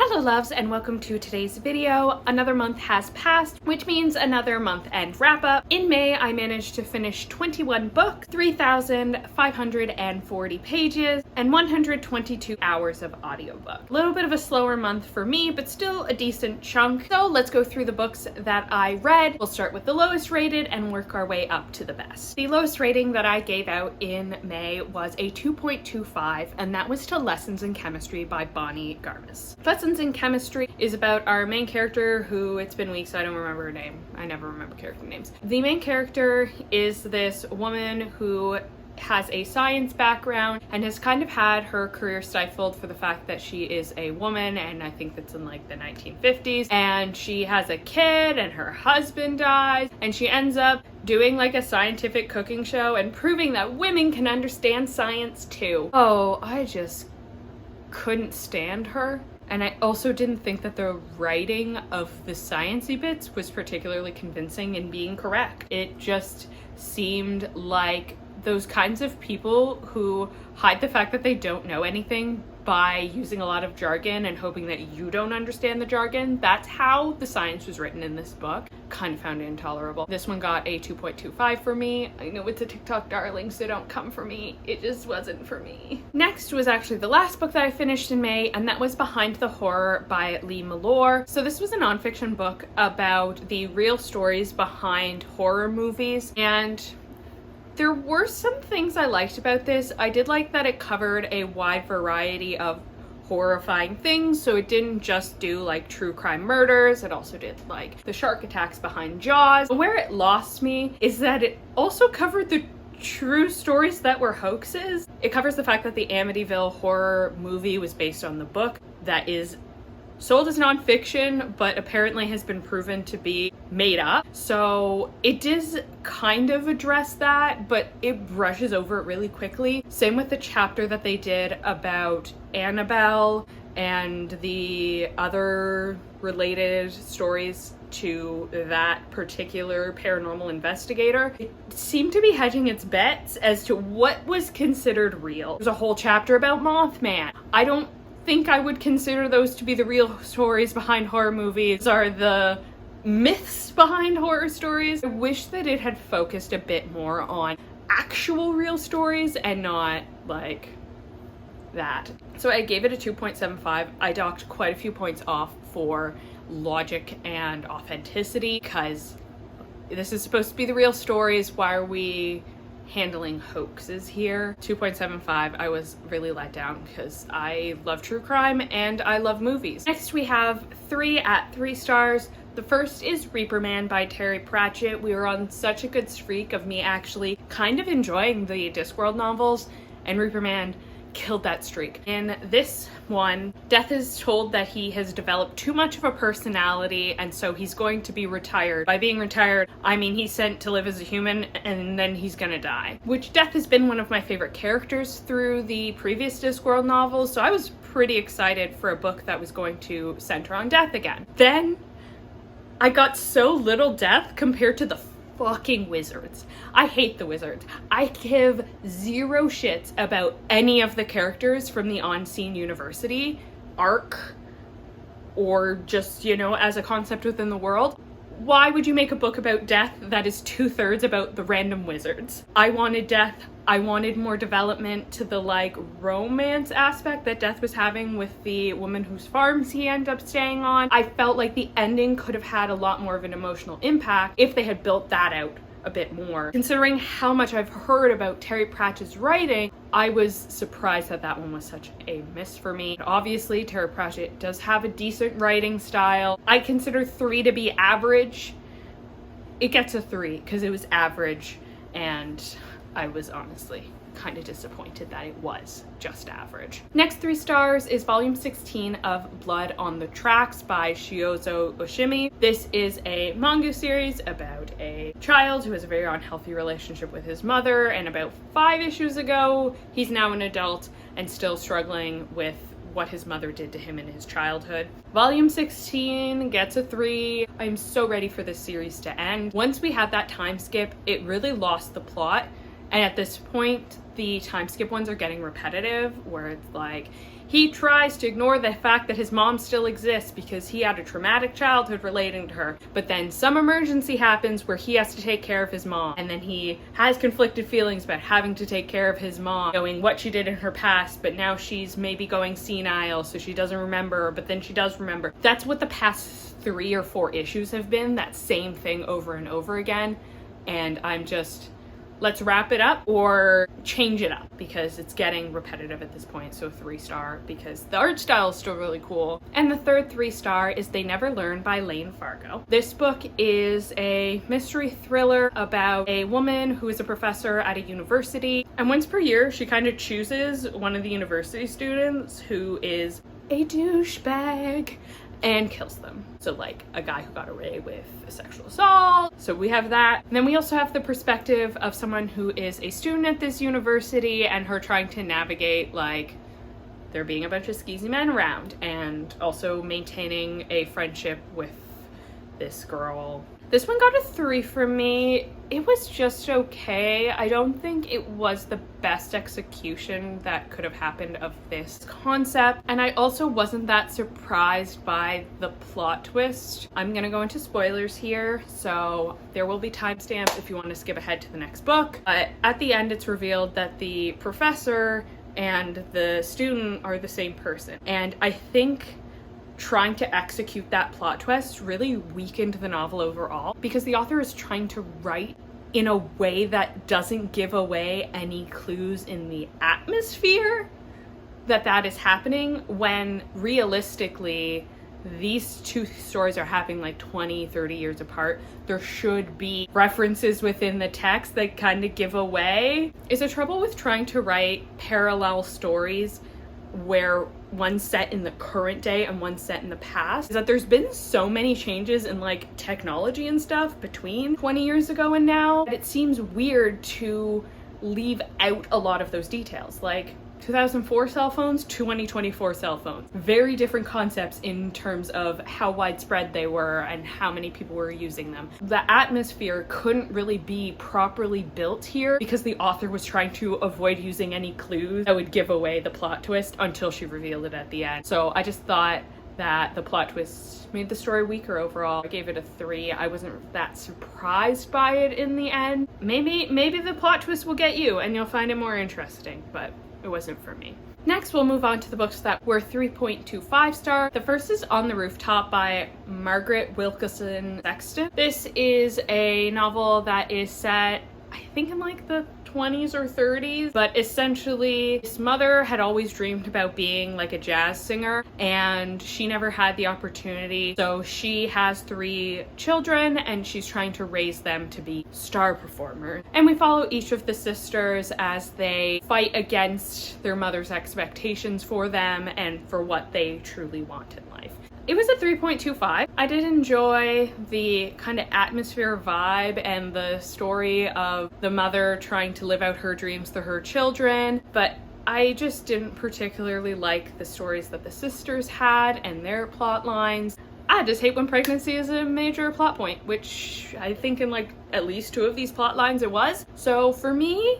Hello loves and welcome to today's video. Another month has passed, which means another month-end wrap-up. In May, I managed to finish 21 books, 3,540 pages, and 122 hours of audiobook. A little bit of a slower month for me, but still a decent chunk. So let's go through the books that I read. We'll start with the lowest rated and work our way up to the best. The lowest rating that I gave out in May was a 2.25, and that was to Lessons in Chemistry by Bonnie Garmis. Lessons in Chemistry is about our main character who, it's been weeks, I don't remember her name. I never remember character names. The main character is this woman who has a science background and has kind of had her career stifled for the fact that she is a woman, and I think that's in like the 1950s, and she has a kid and her husband dies, and she ends up doing like a scientific cooking show and proving that women can understand science too. Oh, I just couldn't stand her. And I also didn't think that the writing of the sciencey bits was particularly convincing in being correct. It just seemed like those kinds of people who hide the fact that they don't know anything by using a lot of jargon and hoping that you don't understand the jargon. That's how the science was written in this book. Kind of found it intolerable. This one got a 2.25 for me. I know it's a TikTok darling, so don't come for me. It just wasn't for me. Next was actually the last book that I finished in May, and that was Behind the Horror by Lee Mallour. So this was a nonfiction book about the real stories behind horror movies, and there were some things I liked about this. I did like that it covered a wide variety of horrifying things, so it didn't just do like true crime murders, it also did like the shark attacks behind Jaws. Where it lost me is that it also covered the true stories that were hoaxes. It covers the fact that the Amityville horror movie was based on the book that is sold as nonfiction, but apparently has been proven to be made up. So it does kind of address that, but it brushes over it really quickly. Same with the chapter that they did about Annabelle and the other related stories to that particular paranormal investigator. It seemed to be hedging its bets as to what was considered real. There's a whole chapter about Mothman. I don't think I would consider those to be the real stories behind horror movies, are the myths behind horror stories. I wish that it had focused a bit more on actual real stories and not like that. So I gave it a 2.75. I docked quite a few points off for logic and authenticity because this is supposed to be the real stories. Why are we handling hoaxes here? 2.75. I was really let down because I love true crime and I love movies. Next we have 3 at 3 stars. The first is Reaper Man by Terry Pratchett. We were on such a good streak of me actually kind of enjoying the Discworld novels, and Reaper Man killed that streak. In this one, Death is told that he has developed too much of a personality, and so he's going to be retired. By being retired, I mean he's sent to live as a human and then he's gonna die. Which Death has been one of my favorite characters through the previous Discworld novels, so I was pretty excited for a book that was going to center on Death again. Then I got so little Death compared to the fucking wizards. I hate the wizards. I give zero shits about any of the characters from the On-Scene University arc or just, you know, as a concept within the world. Why would you make a book about Death that is 2/3 about the random wizards? I wanted Death. I wanted more development to the like romance aspect that Death was having with the woman whose farms he ended up staying on. I felt like the ending could have had a lot more of an emotional impact if they had built that out a bit more. Considering how much I've heard about Terry Pratchett's writing, I was surprised that that one was such a miss for me. Obviously, Terry Pratchett does have a decent writing style. I consider 3 to be average. It gets a 3 because it was average, and I was honestly kind of disappointed that it was just average. Next 3 stars is volume 16 of Blood on the Tracks by Shiozo Oshimi. This is a manga series about a child who has a very unhealthy relationship with his mother, and about 5 issues ago, he's now an adult and still struggling with what his mother did to him in his childhood. Volume 16 gets a 3. I'm so ready for this series to end. Once we had that time skip, it really lost the plot, and at this point, the time skip ones are getting repetitive, where it's like, he tries to ignore the fact that his mom still exists because he had a traumatic childhood relating to her, but then some emergency happens where he has to take care of his mom, and then he has conflicted feelings about having to take care of his mom, knowing what she did in her past, but now she's maybe going senile, so she doesn't remember, but then she does remember. That's what the past 3 or 4 issues have been, that same thing over and over again, and I'm just, let's wrap it up or change it up, because it's getting repetitive at this point. So 3-star, because the art style is still really cool. And the third 3-star is They Never Learn by Lane Fargo. This book is a mystery thriller about a woman who is a professor at a university, and once per year she kind of chooses one of the university students who is a douchebag and kills them. So like a guy who got away with a sexual assault. So we have that. And then we also have the perspective of someone who is a student at this university and her trying to navigate like there being a bunch of skeezy men around, and also maintaining a friendship with this girl. This one got a 3 from me. It was just okay. I don't think it was the best execution that could have happened of this concept. And I also wasn't that surprised by the plot twist. I'm gonna go into spoilers here, so there will be timestamps if you want to skip ahead to the next book. But at the end, it's revealed that the professor and the student are the same person. And I think trying to execute that plot twist really weakened the novel overall, because the author is trying to write in a way that doesn't give away any clues in the atmosphere that is happening, when realistically these two stories are happening like 20-30 years apart. There should be references within the text that kind of give away. Is the trouble with trying to write parallel stories where one's set in the current day and one's set in the past, is that there's been so many changes in like technology and stuff between 20 years ago and now that it seems weird to leave out a lot of those details. Like 2004 cell phones, 2024 cell phones. Very different concepts in terms of how widespread they were and how many people were using them. The atmosphere couldn't really be properly built here because the author was trying to avoid using any clues that would give away the plot twist until she revealed it at the end. So I just thought that the plot twist made the story weaker overall. I gave it a 3. I wasn't that surprised by it in the end. Maybe the plot twist will get you and you'll find it more interesting, but it wasn't for me. Next, we'll move on to the books that were 3.25 star. The first is On the Rooftop by Margaret Wilkinson Sexton. This is a novel that is set, I think, in like the 20s or 30s, but essentially his mother had always dreamed about being like a jazz singer and she never had the opportunity. So she has 3 children and she's trying to raise them to be star performers. And we follow each of the sisters as they fight against their mother's expectations for them and for what they truly want in life. It was a 3.25. I did enjoy the kind of atmosphere vibe and the story of the mother trying to live out her dreams through her children, but I just didn't particularly like the stories that the sisters had and their plot lines. I just hate when pregnancy is a major plot point, which I think in like at least 2 of these plot lines it was. So for me,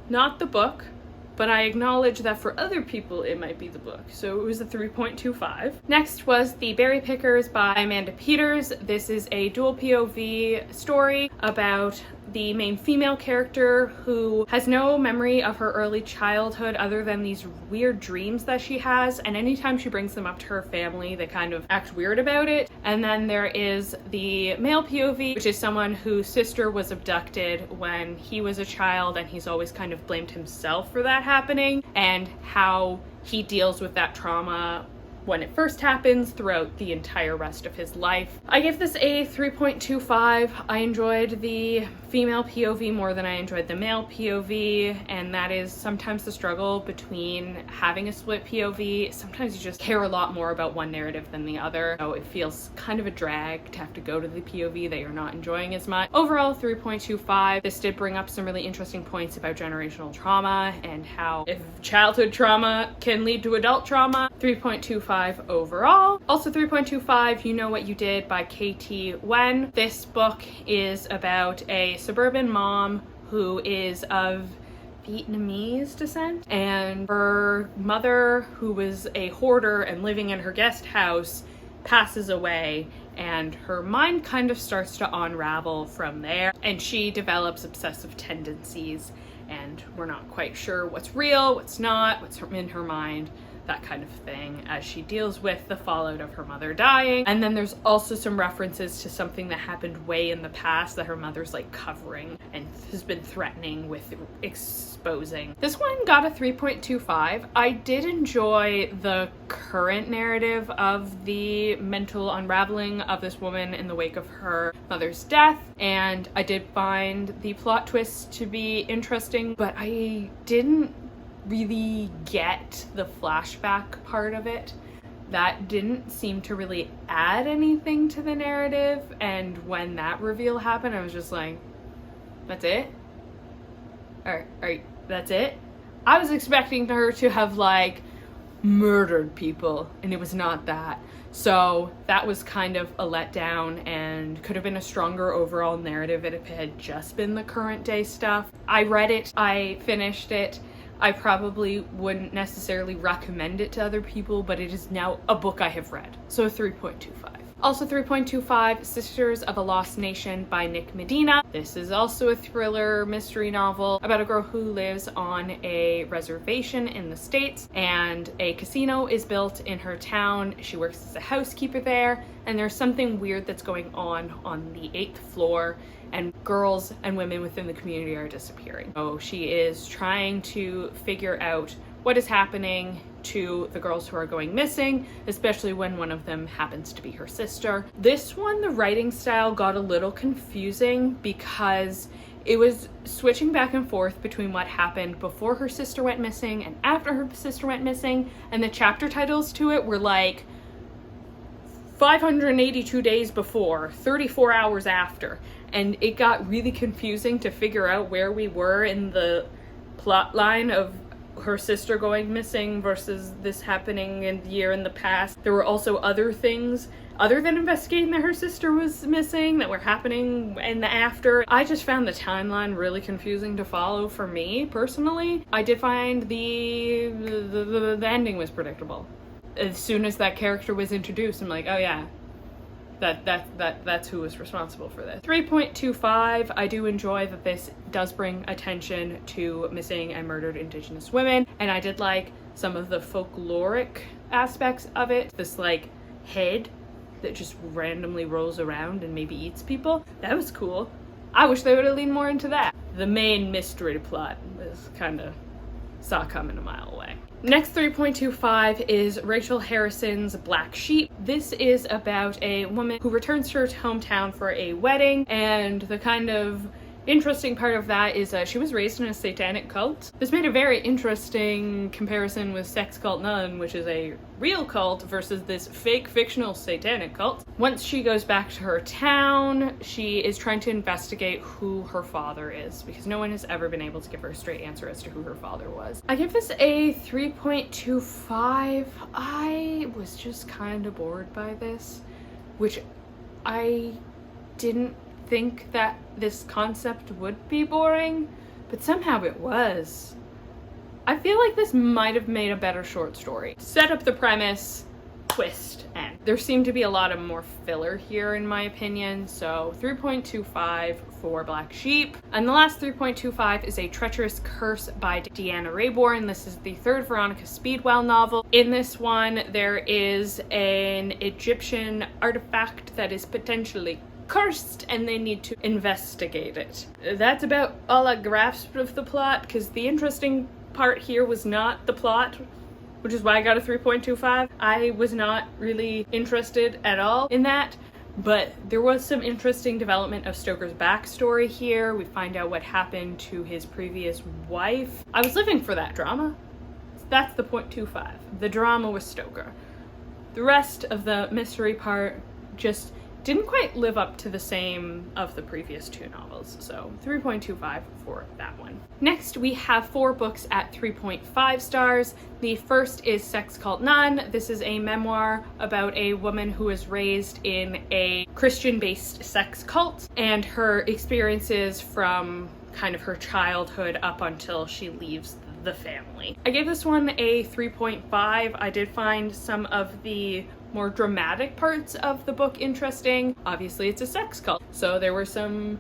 not the book, but I acknowledge that for other people it might be the book. So it was a 3.25. Next was The Berry Pickers by Amanda Peters. This is a dual POV story about the main female character who has no memory of her early childhood other than these weird dreams that she has, and anytime she brings them up to her family they kind of act weird about it. And then there is the male POV, which is someone whose sister was abducted when he was a child and he's always kind of blamed himself for that happening, and how he deals with that trauma when it first happens throughout the entire rest of his life. I gave this a 3.25. I enjoyed the female POV more than I enjoyed the male POV, and that is sometimes the struggle between having a split POV. Sometimes you just care a lot more about one narrative than the other, so it feels kind of a drag to have to go to the POV that you're not enjoying as much. Overall, 3.25. This did bring up some really interesting points about generational trauma and how if childhood trauma can lead to adult trauma. 3.25 overall. Also 3.25, You Know What You Did by K.T. Wen. This book is about a suburban mom who is of Vietnamese descent, and her mother, who was a hoarder and living in her guest house, passes away, and her mind kind of starts to unravel from there, and she develops obsessive tendencies, and we're not quite sure what's real, what's not, what's in her mind, that kind of thing, as she deals with the fallout of her mother dying. And then there's also some references to something that happened way in the past that her mother's like covering and has been threatening with exposing. This one got a 3.25. I did enjoy the current narrative of the mental unraveling of this woman in the wake of her mother's death, and I did find the plot twist to be interesting, but I didn't really get the flashback part of it. That didn't seem to really add anything to the narrative, and when that reveal happened, I was just like, that's it? That's it? I was expecting her to have like murdered people, and it was not that. So that was kind of a letdown, and could have been a stronger overall narrative if it had just been the current day stuff. I read it, I finished it. I probably wouldn't necessarily recommend it to other people, but it is now a book I have read. So 3.25. Also 3.25, Sisters of a Lost Nation by Nick Medina. This is also a thriller mystery novel about a girl who lives on a reservation in the States, and a casino is built in her town. She works as a housekeeper there, and there's something weird that's going on the 8th floor, and girls and women within the community are disappearing. So she is trying to figure out what is happening to the girls who are going missing, especially when one of them happens to be her sister. This one, the writing style got a little confusing because it was switching back and forth between what happened before her sister went missing and after her sister went missing, and the chapter titles to it were like 582 days before, 34 hours after, and it got really confusing to figure out where we were in the plot line of her sister going missing versus this happening in the year in the past. There were also other things other than investigating that her sister was missing that were happening in the after. I just found the timeline really confusing to follow for me personally. I did find the ending was predictable. As soon as that character was introduced, I'm like, oh yeah, that's who was responsible for this. 3.25, I do enjoy that this does bring attention to missing and murdered Indigenous women, and I did like some of the folkloric aspects of it. This like head that just randomly rolls around and maybe eats people. That was cool. I wish they would have leaned more into that. The main mystery plot was kind of saw coming a mile away. Next 3.25 is Rachel Harrison's Black Sheep. This is about a woman who returns to her hometown for a wedding, and the kind of interesting part of that is she was raised in a satanic cult. This made a very interesting comparison with Cult Nun, which is a real cult, versus this fake fictional satanic cult. Once she goes back to her town, she is trying to investigate who her father is, because no one has ever been able to give her a straight answer as to who her father was. I give this a 3.25. I was just kind of bored by this, which I didn't think that this concept would be boring, but somehow it was. I feel like this might have made a better short story. Set up the premise, twist, end. There seemed to be a lot of more filler here in my opinion, so 3.25 for Black Sheep. And the last 3.25 is a Treacherous Curse by Deanna Rayborn. This is the third Veronica Speedwell novel. In this one, there is an Egyptian artifact that is potentially cursed, and they need to investigate it. That's about all I grasped of the plot, because the interesting part here was not the plot, which is why I got a 3.25. I was not really interested at all in that, but there was some interesting development of Stoker's backstory here. We find out what happened to his previous wife. I was living for that drama. That's the 0.25. The drama was Stoker. The rest of the mystery part just didn't quite live up to the same of the previous two novels, so 3.25 for that one. Next, we have 4 books at 3.5 stars. The first is Cult Nun. This is a memoir about a woman who was raised in a Christian-based sex cult and her experiences from kind of her childhood up until she leaves the family. I gave this one a 3.5. I did find some of the more dramatic parts of the book interesting. Obviously, it's a sex cult, so there were some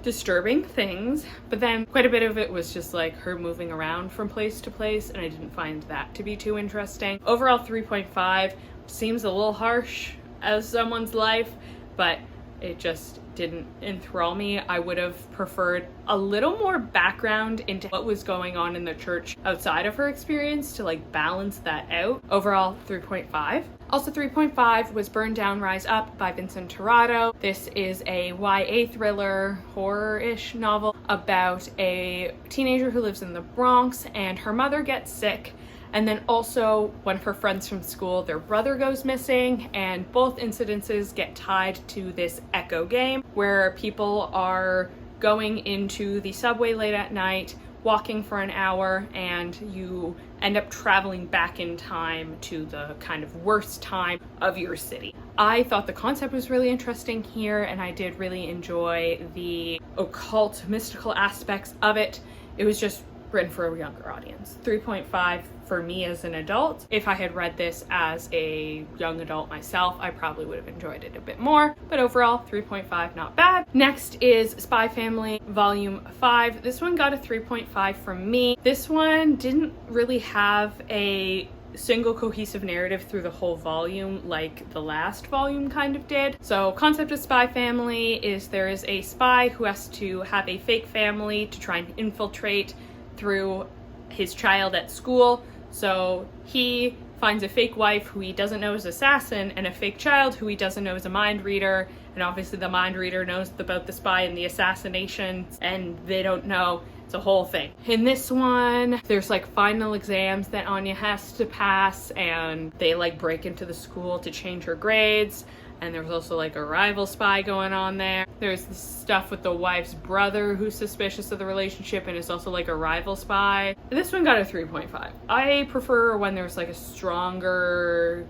disturbing things, but then quite a bit of it was just like her moving around from place to place, and I didn't find that to be too interesting. Overall, 3.5 seems a little harsh as someone's life, but it just didn't enthrall me. I would have preferred a little more background into what was going on in the church outside of her experience to like balance that out. Overall, 3.5. Also 3.5 was Burn Down, Rise Up by Vincent Torrado. This is a YA thriller, horror-ish novel about a teenager who lives in the Bronx and her mother gets sick. And then also one of her friends from school, their brother goes missing, and both incidences get tied to this echo game where people are going into the subway late at night, walking for an hour, and you end up traveling back in time to the kind of worst time of your city. I thought the concept was really interesting here, and I did really enjoy the occult, mystical aspects of it. It was just written for a younger audience. 3.5 for me as an adult. If I had read this as a young adult myself, I probably would have enjoyed it a bit more, but overall 3.5, not bad. Next is Spy Family Volume 5. This one got a 3.5 from me. This one didn't really have a single cohesive narrative through the whole volume like the last volume kind of did. So concept of Spy Family is there is a spy who has to have a fake family to try and infiltrate through his child at school. So he finds a fake wife who he doesn't know is an assassin and a fake child who he doesn't know is a mind reader, and obviously the mind reader knows about the spy and the assassination, and they don't know. It's a whole thing. In this one, there's like final exams that Anya has to pass, and they like break into the school to change her grades. And there's also like a rival spy going on there. There's this stuff with the wife's brother who's suspicious of the relationship and is also like a rival spy. This one got a 3.5. I prefer when there's like a stronger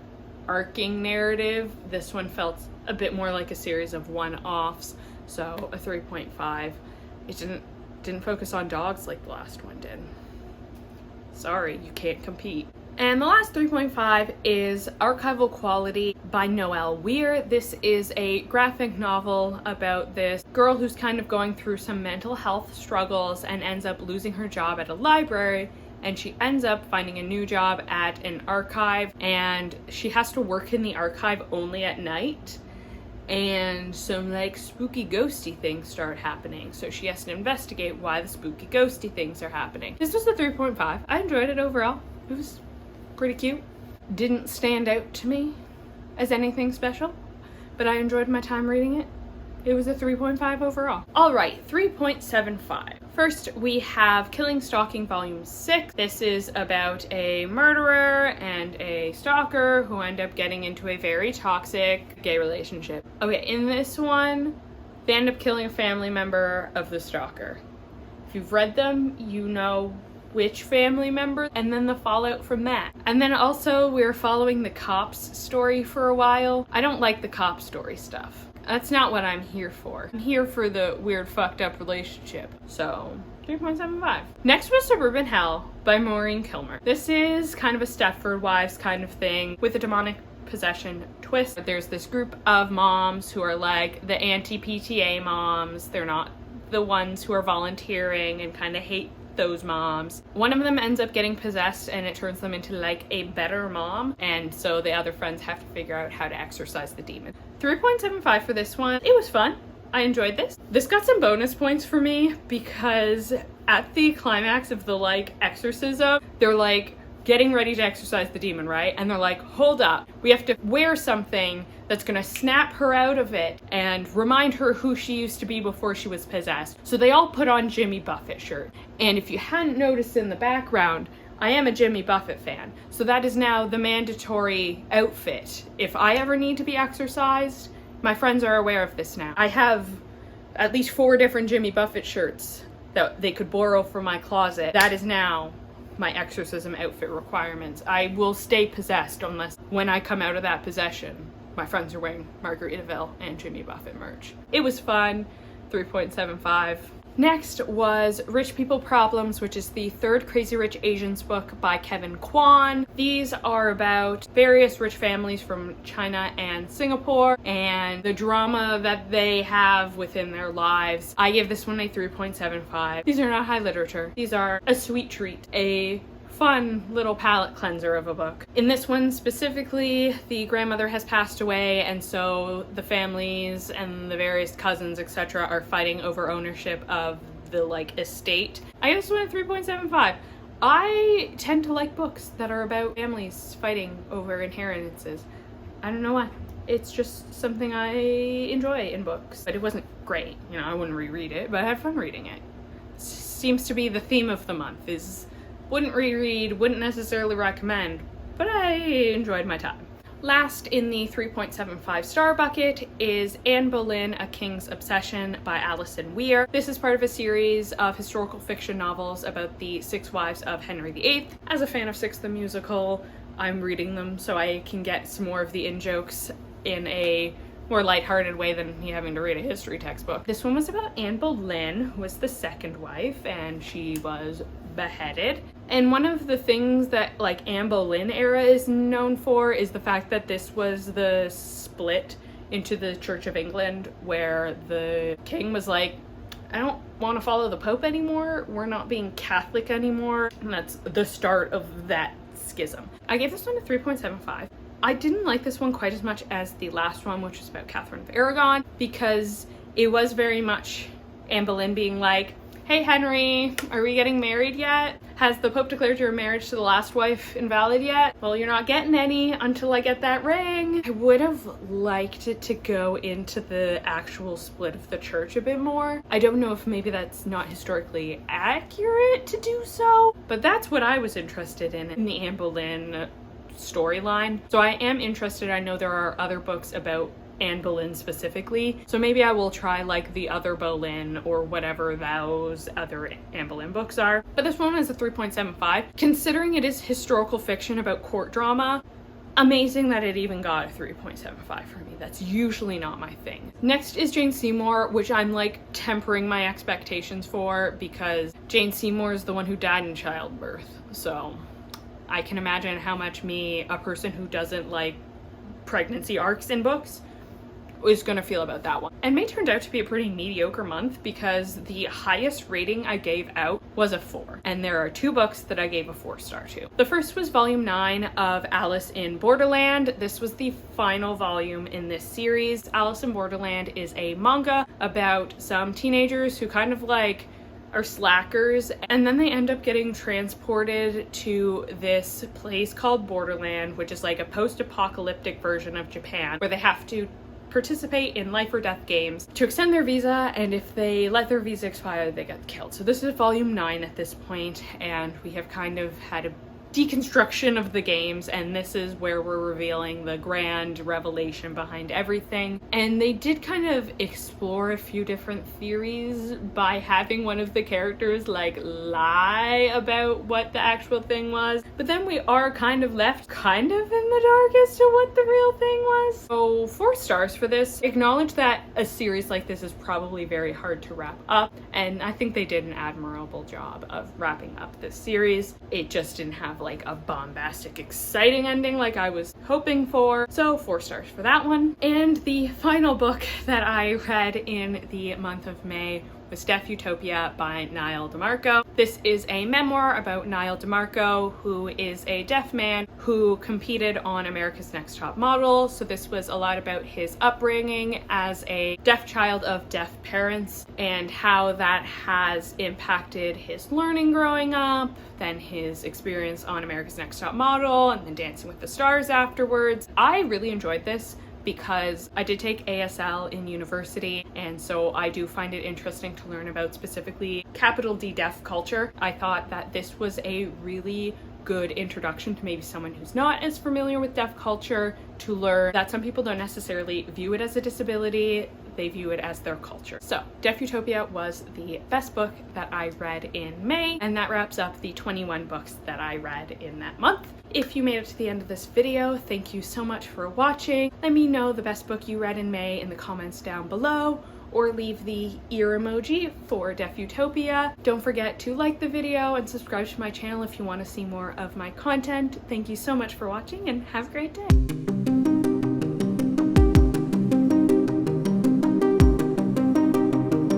arcing narrative. This one felt a bit more like a series of one-offs, so a 3.5. It didn't focus on dogs like the last one did. Sorry, you can't compete. And the last 3.5 is Archival Quality by Noelle Weir. This is a graphic novel about this girl who's kind of going through some mental health struggles and ends up losing her job at a library, and she ends up finding a new job at an archive, and she has to work in the archive only at night. And some like spooky ghosty things start happening, so she has to investigate why the spooky ghosty things are happening. This was a 3.5. I enjoyed it overall. It was pretty cute. Didn't stand out to me as anything special, but I enjoyed my time reading it. It was a 3.5 overall. All right, 3.75. First, we have Killing Stalking Volume 6. This is about a murderer and a stalker who end up getting into a very toxic gay relationship. Okay, in this one, they end up killing a family member of the stalker. If you've read them, you know which family member, and then the fallout from that. And then also we're following the cops story for a while. I don't like the cop story stuff. That's not what I'm here for. I'm here for the weird fucked up relationship. So 3.75. Next was Suburban Hell by Maureen Kilmer. This is kind of a Stepford Wives kind of thing with a demonic possession twist. There's this group of moms who are like the anti-PTA moms. They're not the ones who are volunteering and kind of hate those moms. One of them ends up getting possessed and it turns them into like a better mom, and so the other friends have to figure out how to exorcise the demon. 3.75 for this one. It was fun. I enjoyed this. This got some bonus points for me because at the climax of the like exorcism, they're like getting ready to exorcise the demon, right? And they're like, hold up, we have to wear something that's gonna snap her out of it and remind her who she used to be before she was possessed. So they all put on Jimmy Buffett shirt. And if you hadn't noticed in the background, I am a Jimmy Buffett fan. So that is now the mandatory outfit. If I ever need to be exorcised, my friends are aware of this now. I have at least 4 different Jimmy Buffett shirts that they could borrow from my closet. That is now my exorcism outfit requirements. I will stay possessed unless when I come out of that possession, my friends are wearing Margaritaville and Jimmy Buffett merch. It was fun. 3.75. Next was Rich People Problems, which is the third Crazy Rich Asians book by Kevin Kwan. These are about various rich families from China and Singapore and the drama that they have within their lives. I give this one a 3.75. These are not high literature. These are a sweet treat, a fun little palate cleanser of a book. In this one specifically, the grandmother has passed away, and so the families and the various cousins, etc., are fighting over ownership of the estate. I give this one a 3.75. I tend to like books that are about families fighting over inheritances. I don't know why. It's just something I enjoy in books. But it wasn't great. You know, I wouldn't reread it, but I had fun reading it. Seems to be the theme of the month, is wouldn't reread, wouldn't necessarily recommend, but I enjoyed my time. Last in the 3.75 star bucket is Anne Boleyn, A King's Obsession by Alison Weir. This is part of a series of historical fiction novels about the 6 wives of Henry VIII. As a fan of Six the Musical, I'm reading them so I can get some more of the in-jokes in a more lighthearted way than me having to read a history textbook. This one was about Anne Boleyn, who was the second wife, and she was beheaded. And one of the things that Anne Boleyn era is known for is the fact that this was the split into the Church of England, where the king was like, I don't want to follow the Pope anymore, we're not being Catholic anymore, and that's the start of that schism. I gave this one a 3.75. I didn't like this one quite as much as the last one, which was about Catherine of Aragon, because it was very much Anne Boleyn being like, hey Henry, are we getting married yet? Has the Pope declared your marriage to the last wife invalid yet? Well, you're not getting any until I get that ring. I would have liked it to go into the actual split of the church a bit more. I don't know if maybe that's not historically accurate to do so, but that's what I was interested in the Anne Boleyn storyline. So I am interested. I know there are other books about Anne Boleyn specifically, so maybe I will try the other Boleyn or whatever those other Anne Boleyn books are. But this one is a 3.75. Considering it is historical fiction about court drama, amazing that it even got a 3.75 for me. That's usually not my thing. Next is Jane Seymour, which I'm tempering my expectations for, because Jane Seymour is the one who died in childbirth, so I can imagine how much me, a person who doesn't like pregnancy arcs in books, is gonna feel about that one. And May turned out to be a pretty mediocre month because the highest rating I gave out was a 4. And there are 2 books that I gave a 4-star to. The first was volume 9 of Alice in Borderland. This was the final volume in this series. Alice in Borderland is a manga about some teenagers who kind of are slackers, and then they end up getting transported to this place called Borderland, which is a post-apocalyptic version of Japan, where they have to participate in life or death games to extend their visa, and if they let their visa expire, they get killed. So this is volume 9 at this point, and we have kind of had a deconstruction of the games, and this is where we're revealing the grand revelation behind everything. And they did kind of explore a few different theories by having one of the characters lie about what the actual thing was, but then we are kind of left in the dark as to what the real thing was. So 4 stars for this. Acknowledge that a series like this is probably very hard to wrap up, and I think they did an admirable job of wrapping up this series. It just didn't have a bombastic, exciting ending like I was hoping for. So 4 stars for that one. And the final book that I read in the month of May was Deaf Utopia by Niall DeMarco. This is a memoir about Niall DeMarco, who is a deaf man who competed on America's Next Top Model. So this was a lot about his upbringing as a deaf child of deaf parents and how that has impacted his learning growing up, then his experience on America's Next Top Model, and then Dancing with the Stars afterwards. I really enjoyed this because I did take ASL in university, and so I do find it interesting to learn about specifically capital D deaf culture. I thought that this was a really good introduction to maybe someone who's not as familiar with deaf culture, to learn that some people don't necessarily view it as a disability, they view it as their culture. So Deaf Utopia was the best book that I read in May, and that wraps up the 21 books that I read in that month. If you made it to the end of this video, thank you so much for watching. Let me know the best book you read in May in the comments down below, or leave the ear emoji for Deaf Utopia. Don't forget to like the video and subscribe to my channel if you want to see more of my content. Thank you so much for watching and have a great day.